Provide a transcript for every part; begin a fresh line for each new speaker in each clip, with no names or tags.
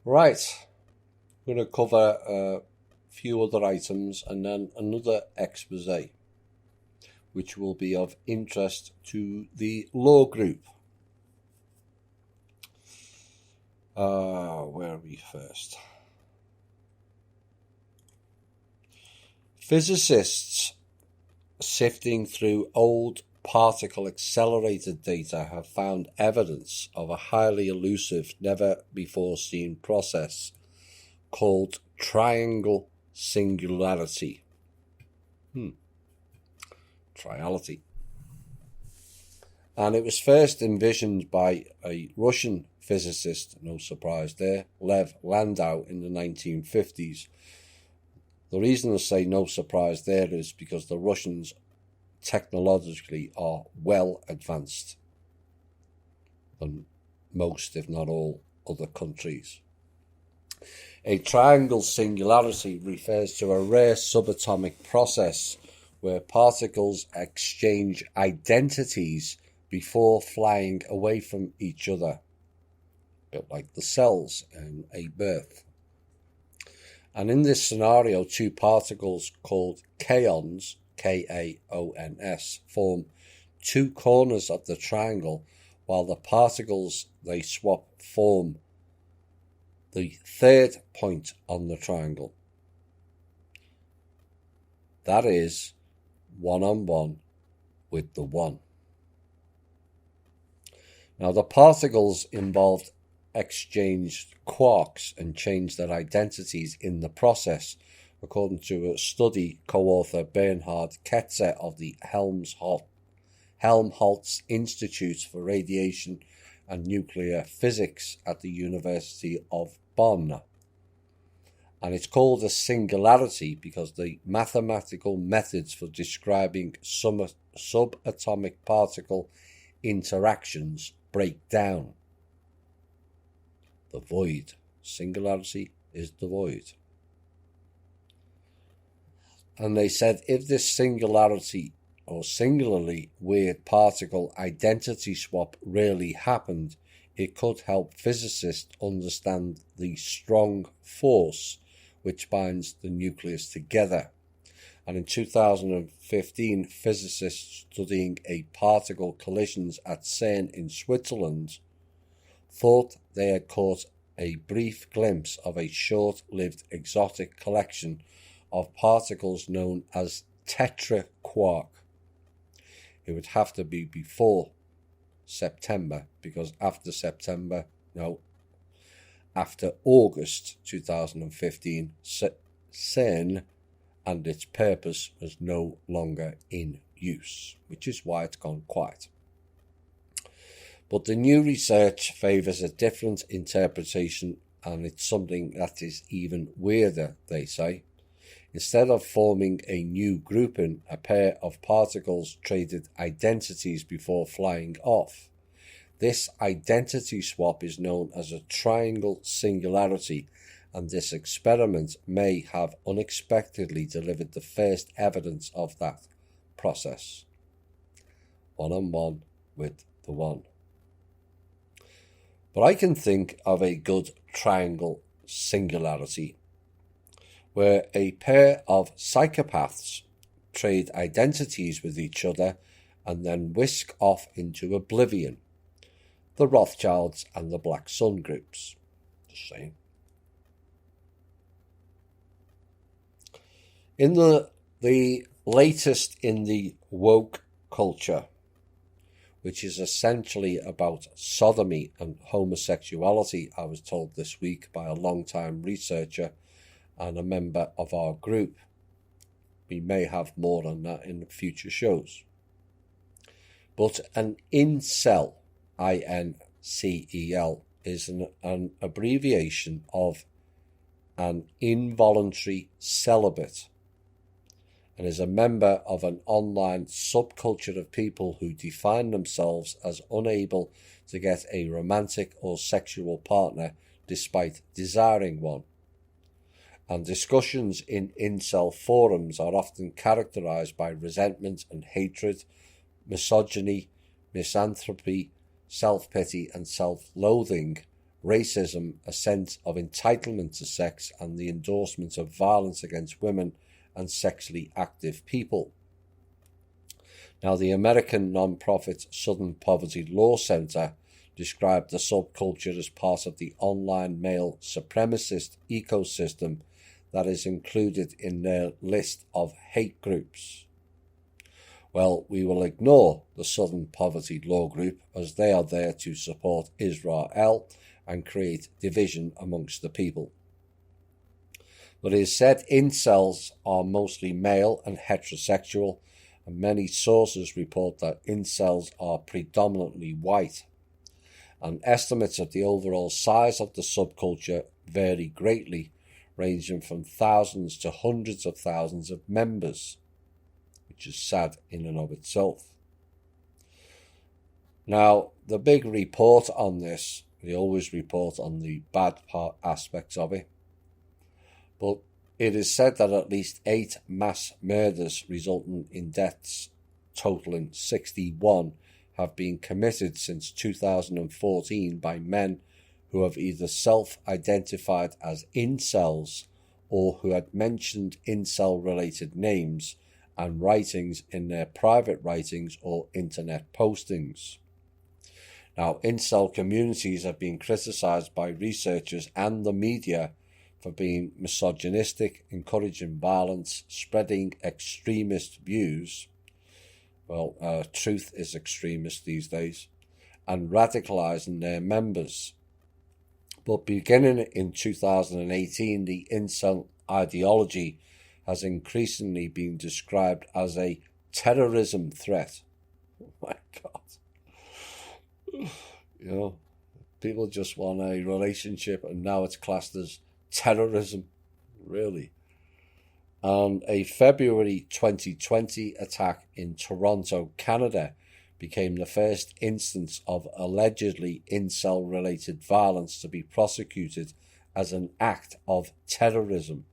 Right, I'm going to cover a few other items and then another expose, which will be of interest to the law group. Where are we first? Physicists sifting through old particle accelerator data have found evidence of a highly elusive, never-before-seen process called triangle singularity. Triality. And it was first envisioned by a Russian physicist, no surprise there, Lev Landau, in the 1950s. The reason I say no surprise there is because the Russians technologically are well advanced than most, if not all, other countries. A triangle singularity refers to a rare subatomic process where particles exchange identities before flying away from each other, a bit like the cells in a birth. And in this scenario, two particles called kaons, K-A-O-N-S, form two corners of the triangle, while the particles they swap form the third point on the triangle. That is one-on-one with the one. Now, the particles involved exchanged quarks and changed their identities in the process, according to a study co-author Bernhard Ketzer of the Helmholtz Institute for Radiation and Nuclear Physics at the University of Bonn. And it's called a singularity because the mathematical methods for describing subatomic particle interactions break down. The void. Singularity is the void. And they said if this singularity or singularly weird particle identity swap really happened, it could help physicists understand the strong force which binds the nucleus together. And in 2015, physicists studying particle collisions at CERN in Switzerland thought they had caught a brief glimpse of a short-lived exotic collection of particles known as tetraquark. It would have to be before September, because after August 2015, CERN and its purpose was no longer in use, which is why it's gone quiet. But the new research favours a different interpretation, and it's something that is even weirder, they say. Instead of forming a new grouping, a pair of particles traded identities before flying off. This identity swap is known as a triangle singularity, and this experiment may have unexpectedly delivered the first evidence of that process. One-on-one with the one. But I can think of a good triangle singularity where a pair of psychopaths trade identities with each other and then whisk off into oblivion. The Rothschilds and the Black Sun groups. Just saying. In the latest in the woke culture, which is essentially about sodomy and homosexuality, I was told this week by a long-time researcher and a member of our group. We may have more on that in future shows. But an incel, I-N-C-E-L, is an abbreviation of an involuntary celibate, and is a member of an online subculture of people who define themselves as unable to get a romantic or sexual partner despite desiring one. And discussions in incel forums are often characterized by resentment and hatred, misogyny, misanthropy, self-pity and self-loathing, racism, a sense of entitlement to sex, and the endorsement of violence against women and sexually active people. Now, the American non-profit Southern Poverty Law Center described the subculture as part of the online male supremacist ecosystem that is included in their list of hate groups. Well, we will ignore the Southern Poverty Law Group, as they are there to support Israel and create division amongst the people. But it is said incels are mostly male and heterosexual, and many sources report that incels are predominantly white. And estimates of the overall size of the subculture vary greatly, ranging from thousands to hundreds of thousands of members, which is sad in and of itself. Now, the big report on this, they always report on the bad aspects of it, but it is said that at least 8 mass murders resulting in deaths totaling 61 have been committed since 2014 by men who have either self-identified as incels or who had mentioned incel-related names and writings in their private writings or internet postings. Now, incel communities have been criticized by researchers and the media for being misogynistic, encouraging violence, spreading extremist views. Well, truth is extremist these days, and radicalizing their members. But beginning in 2018, the incel ideology has increasingly been described as a terrorism threat. Oh my God. You know, people just want a relationship and now it's classed as terrorism. Really. And a February 2020 attack in Toronto, Canada, became the first instance of allegedly incel-related violence to be prosecuted as an act of terrorism.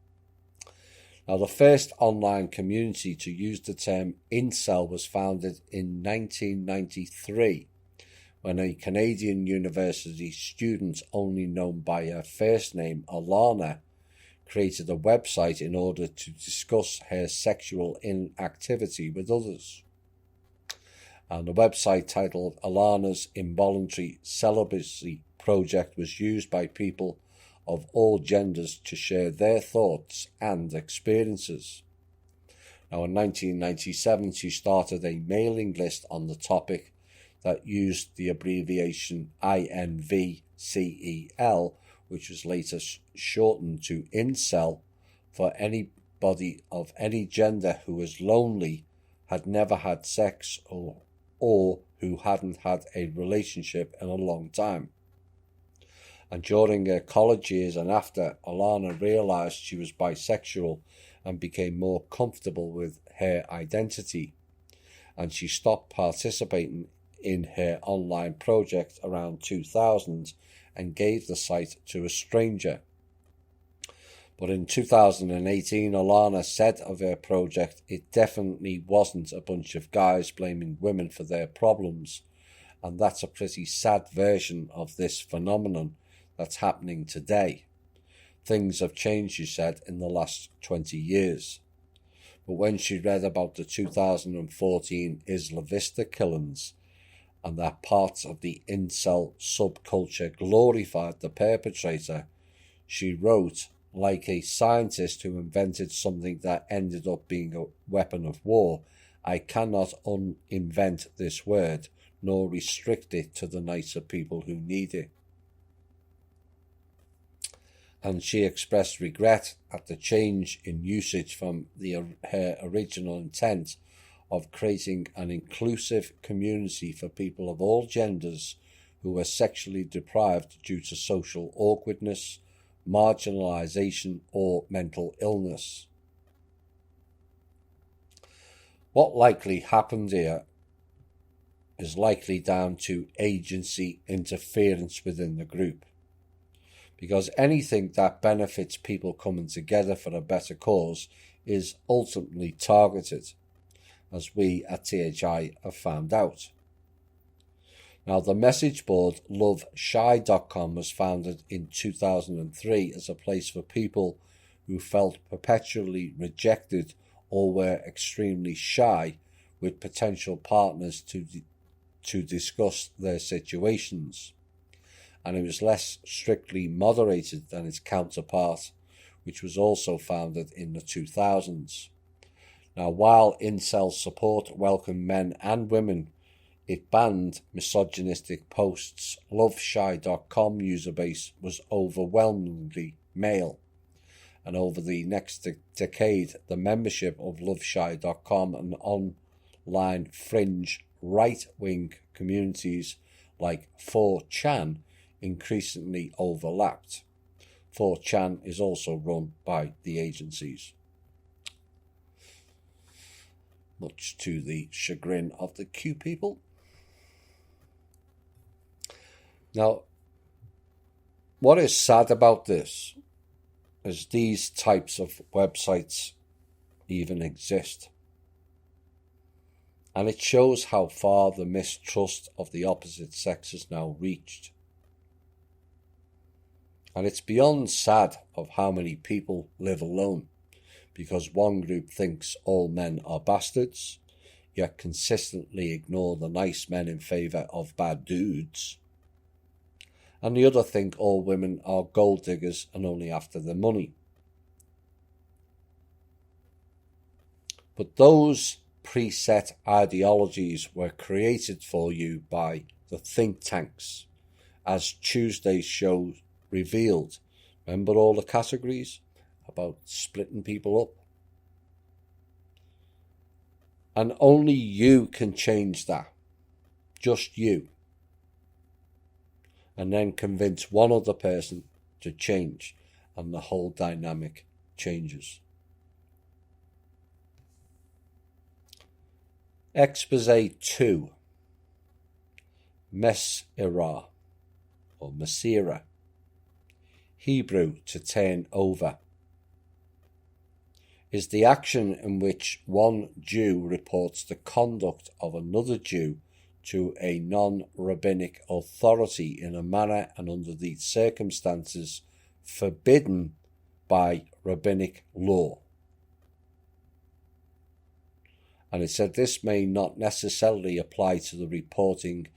Now, the first online community to use the term incel was founded in 1993, when a Canadian university student only known by her first name, Alana, created a website in order to discuss her sexual inactivity with others. And the website titled Alana's Involuntary Celibacy Project was used by people of all genders to share their thoughts and experiences. Now, in 1997, she started a mailing list on the topic that used the abbreviation INVCEL, which was later shortened to Incel, for anybody of any gender who was lonely, had never had sex, or who hadn't had a relationship in a long time. And during her college years and after, Alana realized she was bisexual and became more comfortable with her identity. And she stopped participating in her online project around 2000 and gave the site to a stranger. But in 2018, Alana said of her project, it definitely wasn't a bunch of guys blaming women for their problems. And that's a pretty sad version of this phenomenon that's happening today. Things have changed, she said, in the last 20 years. But when she read about the 2014 Isla Vista killings and that parts of the incel subculture glorified the perpetrator, she wrote, like a scientist who invented something that ended up being a weapon of war, I cannot uninvent this word, nor restrict it to the nicer people who need it. And she expressed regret at the change in usage from her original intent of creating an inclusive community for people of all genders who were sexually deprived due to social awkwardness, marginalization, or mental illness. What likely happened here is likely down to agency interference within the group, because anything that benefits people coming together for a better cause is ultimately targeted, as we at THI have found out. Now, the message board loveshy.com was founded in 2003 as a place for people who felt perpetually rejected or were extremely shy with potential partners to discuss their situations. And it was less strictly moderated than its counterpart, which was also founded in the 2000s. Now, while Incel support welcomed men and women, it banned misogynistic posts. Loveshy.com user base was overwhelmingly male, and over the next decade, the membership of loveshy.com and online fringe right-wing communities like 4chan increasingly overlapped. 4chan is also run by the agencies, much to the chagrin of the Q people. Now, what is sad about this is these types of websites even exist. And it shows how far the mistrust of the opposite sex has now reached. And it's beyond sad of how many people live alone, because one group thinks all men are bastards, yet consistently ignore the nice men in favour of bad dudes. And the other think all women are gold diggers and only after the money. But those preset ideologies were created for you by the think tanks, as Tuesday's show revealed. Remember all the categories about splitting people up? And only you can change that. Just you. And then convince one other person to change, and the whole dynamic changes. Expose 2. Mesirah, or mesirah. Hebrew, to turn over, is the action in which one Jew reports the conduct of another Jew to a non-rabbinic authority in a manner and under the circumstances forbidden by rabbinic law. And it said this may not necessarily apply to the reporting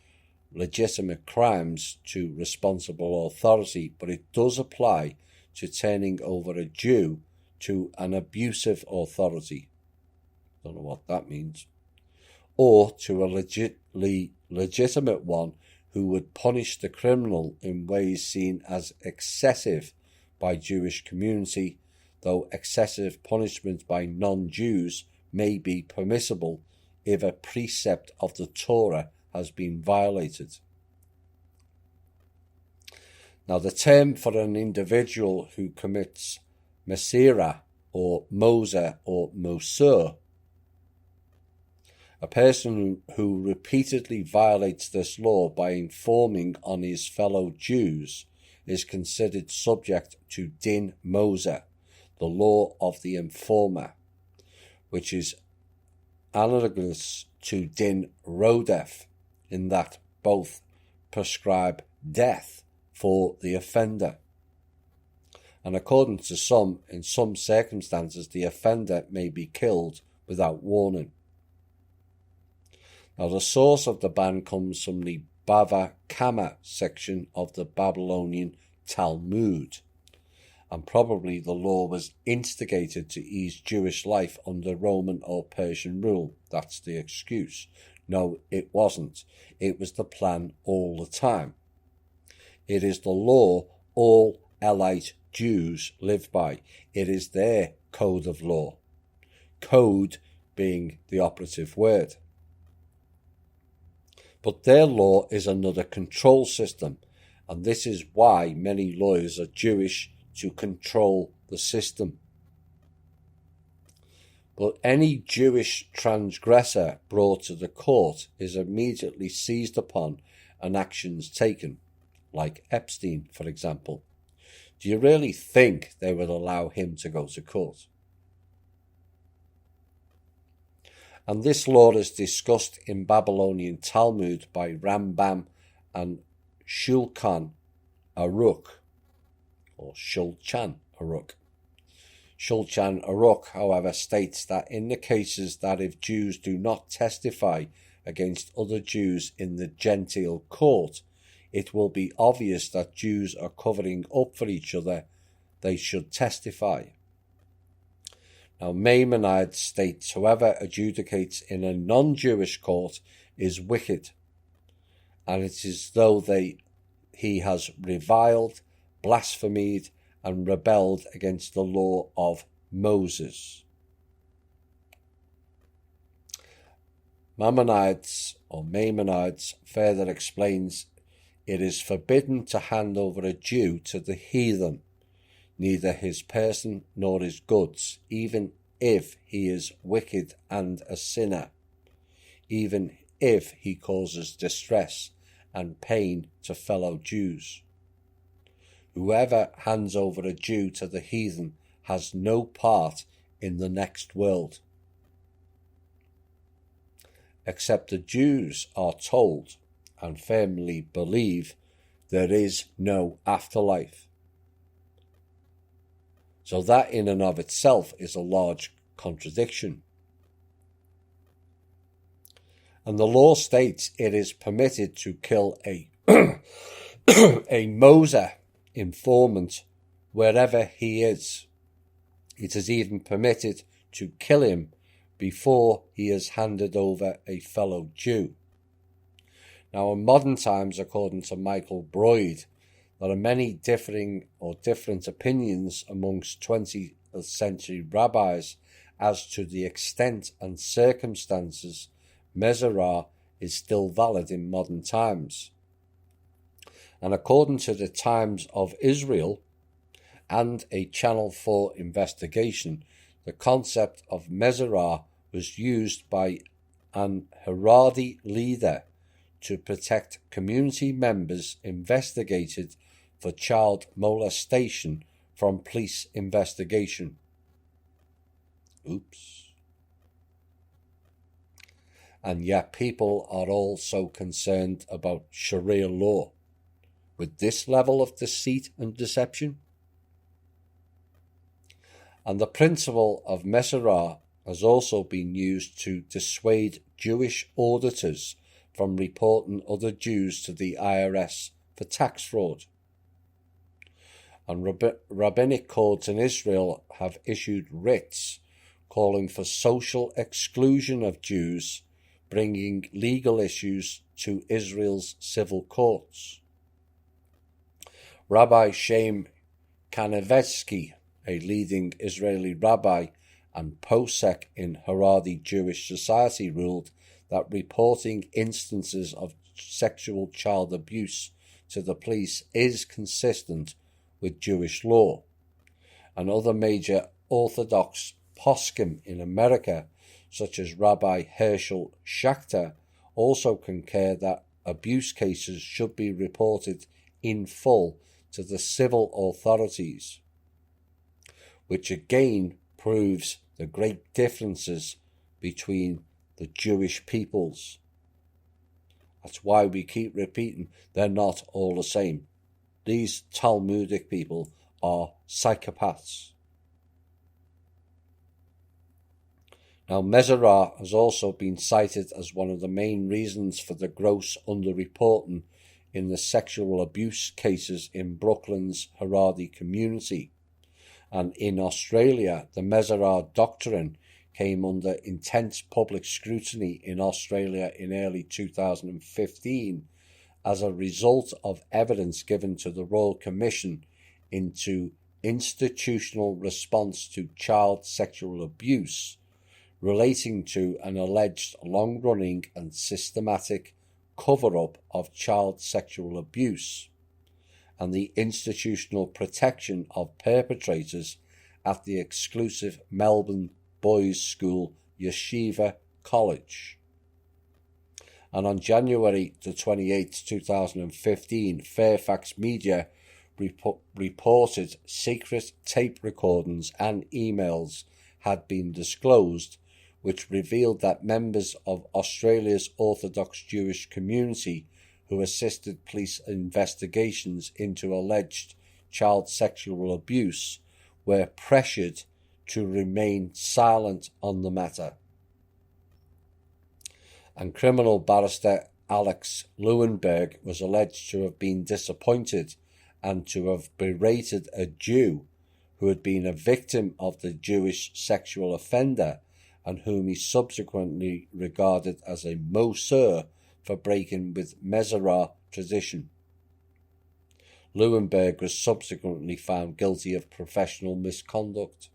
legitimate crimes to responsible authority, but it does apply to turning over a Jew to an abusive authority. Don't know what that means. Or to a legitimate one who would punish the criminal in ways seen as excessive by Jewish community, though excessive punishment by non-Jews may be permissible if a precept of the Torah has been violated. Now, the term for an individual who commits mesirah or moser or mosur, a person who repeatedly violates this law by informing on his fellow Jews, is considered subject to din moser, the law of the informer, which is analogous to din rodef, in that both prescribe death for the offender. And according to some, in some circumstances, the offender may be killed without warning. Now, the source of the ban comes from the Bava Kama section of the Babylonian Talmud, and probably the law was instigated to ease Jewish life under Roman or Persian rule. That's the excuse. No, it wasn't. It was the plan all the time. It is the law all Elite Jews live by. It is their code of law. Code being the operative word. But their law is another control system, and this is why many lawyers are Jewish, to control the system. But any Jewish transgressor brought to the court is immediately seized upon and actions taken, like Epstein, for example. Do you really think they would allow him to go to court? And this law is discussed in Babylonian Talmud by Rambam and Shulchan Aruch, or Shulchan Aruch. Shulchan Aruch, however, states that in the cases that if Jews do not testify against other Jews in the Gentile court, it will be obvious that Jews are covering up for each other, they should testify. Now, Maimonides states whoever adjudicates in a non-Jewish court is wicked, and it is though he has reviled, blasphemed, and rebelled against the law of Moses. Maimonides further explains it is forbidden to hand over a Jew to the heathen, neither his person nor his goods, even if he is wicked and a sinner, even if he causes distress and pain to fellow Jews. Whoever hands over a Jew to the heathen has no part in the next world. Except the Jews are told and firmly believe there is no afterlife. So that in and of itself is a large contradiction. And the law states it is permitted to kill a Moser informant wherever he is. It is even permitted to kill him before he has handed over a fellow Jew. Now, in modern times, according to Michael Broyd, there are many different opinions amongst 20th century rabbis as to the extent and circumstances mesirah is still valid in modern times. And according to the Times of Israel and a Channel 4 investigation, the concept of mesirah was used by an Haredi leader to protect community members investigated for child molestation from police investigation. Oops. And yet people are also concerned about Sharia law with this level of deceit and deception. And the principle of mesirah has also been used to dissuade Jewish auditors from reporting other Jews to the IRS for tax fraud. And rabbinic courts in Israel have issued writs calling for social exclusion of Jews, bringing legal issues to Israel's civil courts. Rabbi Shem Kanevetsky, a leading Israeli rabbi and posek in Haredi Jewish society, ruled that reporting instances of sexual child abuse to the police is consistent with Jewish law. And other major Orthodox poskim in America, such as Rabbi Herschel Schachter, also concur that abuse cases should be reported in full to the civil authorities, which again proves the great differences between the Jewish peoples. That's why we keep repeating they're not all the same. These Talmudic people are psychopaths. Now, mesirah has also been cited as one of the main reasons for the gross underreporting in the sexual abuse cases in Brooklyn's Haredi community. And in Australia, the mesirah doctrine came under intense public scrutiny in Australia in early 2015 as a result of evidence given to the Royal Commission into institutional response to child sexual abuse relating to an alleged long-running and systematic cover-up of child sexual abuse and the institutional protection of perpetrators at the exclusive Melbourne boys' school Yeshiva College. And on January the 28th, 2015, Fairfax Media reported secret tape recordings and emails had been disclosed, which revealed that members of Australia's Orthodox Jewish community who assisted police investigations into alleged child sexual abuse, were pressured to remain silent on the matter. And criminal barrister Alex Leuenberg was alleged to have been disappointed and to have berated a Jew who had been a victim of the Jewish sexual offender and whom he subsequently regarded as a mesirah for breaking with mesirah tradition. Leuenberg was subsequently found guilty of professional misconduct.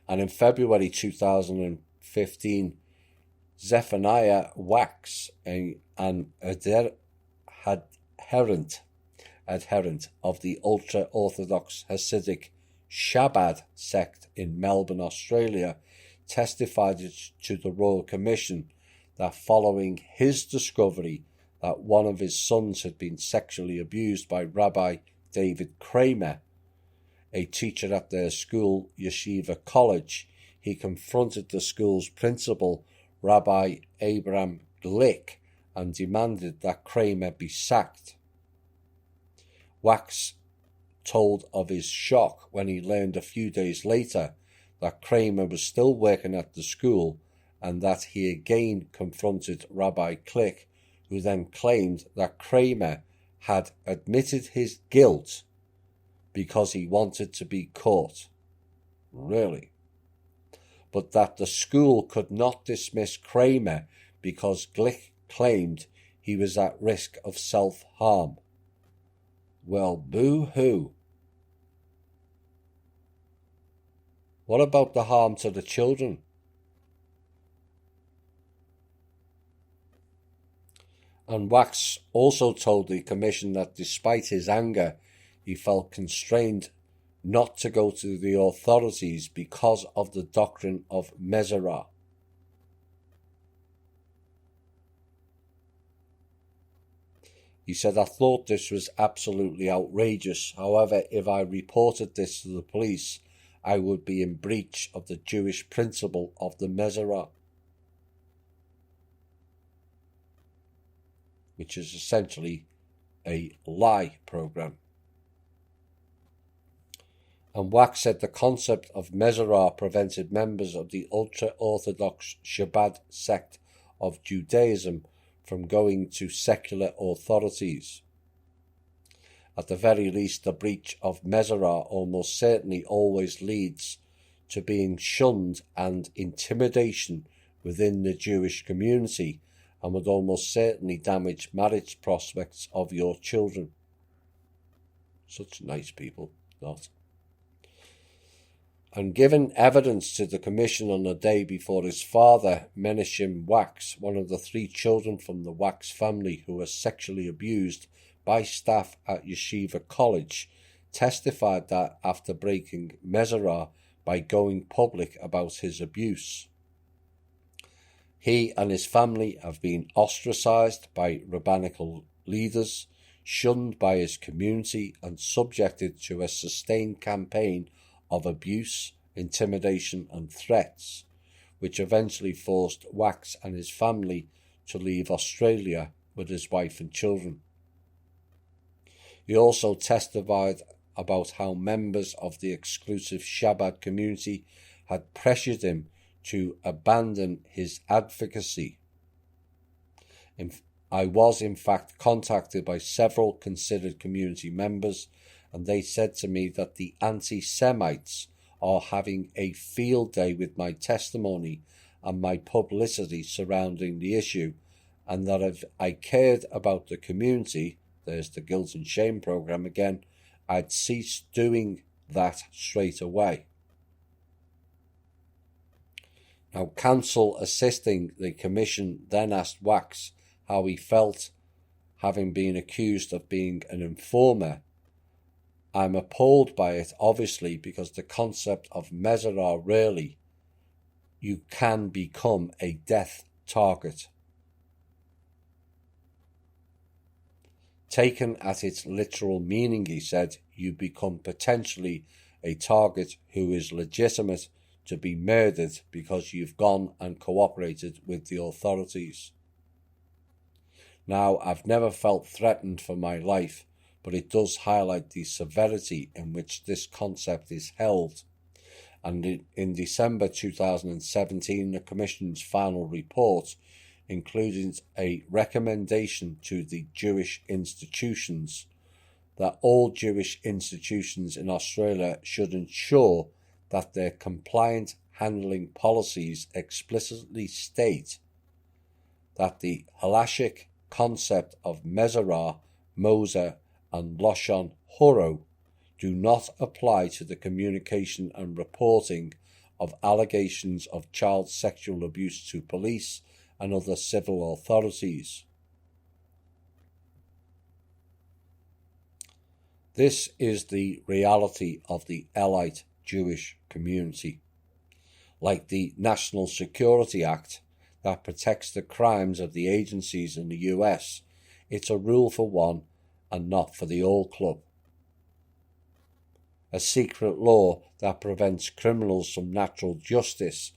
And in February 2015, Zephaniah Wax, an adherent of the ultra-Orthodox Hasidic Chabad sect in Melbourne, Australia, testified to the Royal Commission that following his discovery that one of his sons had been sexually abused by Rabbi David Kramer, a teacher at their school, Yeshiva College, he confronted the school's principal, Rabbi Abraham Glick, and demanded that Kramer be sacked. Wax told of his shock when he learned a few days later that Kramer was still working at the school and that he again confronted Rabbi Glick, who then claimed that Kramer had admitted his guilt because he wanted to be caught. Really? But that the school could not dismiss Kramer because Glick claimed he was at risk of self-harm. Well, boo-hoo. What about the harm to the children? And Wax also told the Commission that despite his anger, he felt constrained not to go to the authorities because of the doctrine of mesirah. He said, "I thought this was absolutely outrageous. However, if I reported this to the police, I would be in breach of the Jewish principle of the mesirah," which is essentially a lie program. And Wax said the concept of mesirah prevented members of the ultra-Orthodox Chabad sect of Judaism from going to secular authorities. At the very least, the breach of mesirah almost certainly always leads to being shunned and intimidation within the Jewish community, and would almost certainly damage marriage prospects of your children. Such nice people, not. And given evidence to the Commission on the day before his father, Menachem Wax, one of the 3 children from the Wax family who was sexually abused by staff at Yeshiva College, testified that after breaking mesirah by going public about his abuse, he and his family have been ostracized by rabbinical leaders, shunned by his community, and subjected to a sustained campaign of abuse, intimidation and threats, which eventually forced Wax and his family to leave Australia with his wife and children. He also testified about how members of the exclusive Chabad community had pressured him to abandon his advocacy. I was in fact contacted by several considered community members, and they said to me that the anti-Semites are having a field day with my testimony and my publicity surrounding the issue, and that if I cared about the community, there's the guilt and shame program again, I'd cease doing that straight away. Now, counsel assisting the Commission then asked Wax how he felt having been accused of being an informer. I'm appalled by it, obviously, because the concept of mesirah really, you can become a death target. Taken at its literal meaning, he said, you become potentially a target who is legitimate to be murdered because you've gone and cooperated with the authorities. Now, I've never felt threatened for my life, but it does highlight the severity in which this concept is held. And in December 2017, the Commission's final report included a recommendation to the Jewish institutions that all Jewish institutions in Australia should ensure that their compliant handling policies explicitly state that the halachic concept of mesirah, moser, and loshon horo do not apply to the communication and reporting of allegations of child sexual abuse to police and other civil authorities. This is the reality of the elite Jewish community. Like the National Security Act that protects the crimes of the agencies in the US, it's a rule for one and not for the all club. A secret law that prevents criminals from natural justice,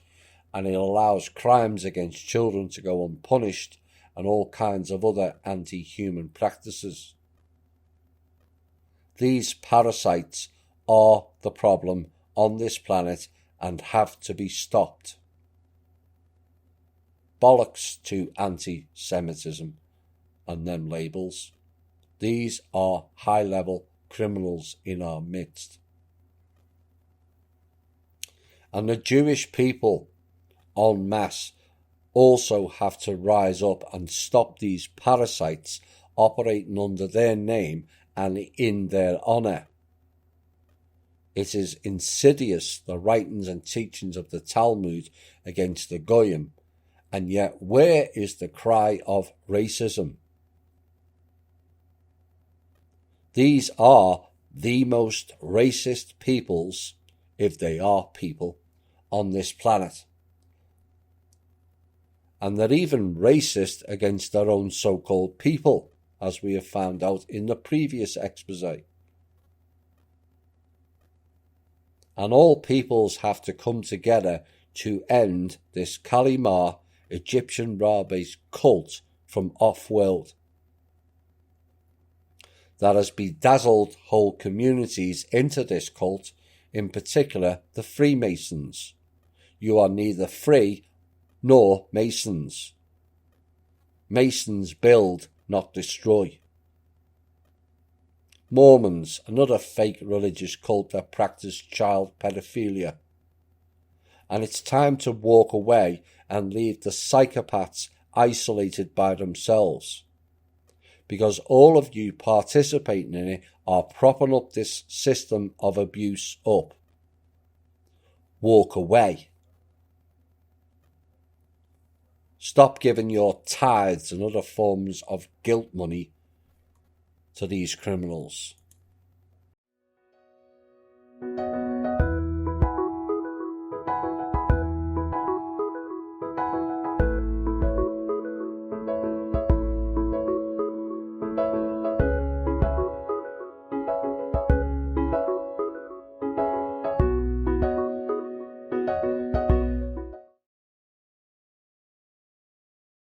and it allows crimes against children to go unpunished and all kinds of other anti-human practices. These parasites are the problem on this planet and have to be stopped. Bollocks to anti-Semitism and them labels. These are high-level criminals in our midst. And the Jewish people en masse also have to rise up and stop these parasites operating under their name and in their honour. It is insidious, the writings and teachings of the Talmud against the Goyim, and yet where is the cry of racism? These are the most racist peoples, if they are people, on this planet. And they're even racist against their own so-called people, as we have found out in the previous expose. And all peoples have to come together to end this Kalimar Egyptian Ra-based cult from off-world that has bedazzled whole communities into this cult, in particular the Freemasons. You are neither free nor Masons. Masons build, not destroy. Mormons, another fake religious cult that practice child pedophilia. And it's time to walk away and leave the psychopaths isolated by themselves. Because all of you participating in it are propping up this system of abuse up. Walk away. Stop giving your tithes and other forms of guilt money to these criminals.